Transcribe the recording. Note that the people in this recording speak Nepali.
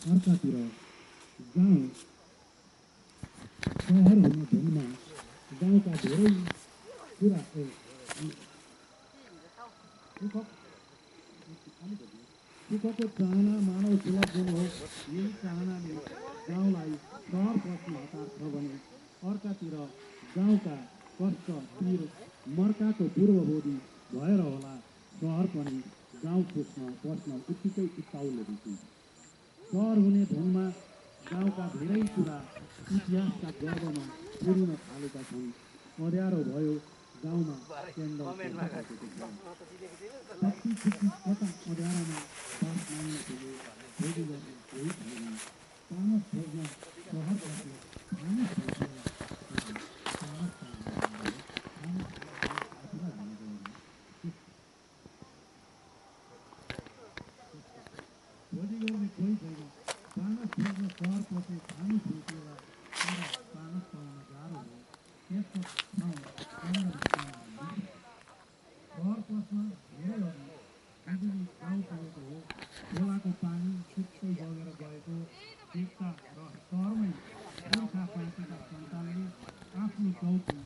अर्कातिर गाउँ सहर हुने धुनमा गाउँका धेरै कुरा सुखको चाहना मानव सुलभ गुण हो। यही चाहनाले गाउँलाई सहर पस्न हतार छ भने अर्कातिर गाउँका कष्ट पीर मर्काको पूर्वबोधी भएर होला सहर पनि गाउँ खोज्न पस्न उत्तिकै उत्ताउलो देखिन्छ। सहर हुने धुनमा गाउँका धेरै कुरा इतिहासका गर्वमा पुरिन थालेका छन्। अँध्यारो भयो गाउँमा क्यान्डल कति कता अँध्यारोमा बास माग्न पुगे खोजी गर्ने केही छैन। पानस खोज्न सहर पसे खानुस खोज्न खोजी गर्ने कोही छैन। पानस खोज्न सहर पसे खानु छुटेला तर पानस पाउन गाह्रो हो। त्यसको ठाउँ सहर पस्न धेरै अघि बिजुली गाउँ पुगेको हो। खोलाको पानी सुक्दै बगेर गएको देख्दा र सहरमै गोर्खा पार्टीका सन्तानले आफ्नो चौकी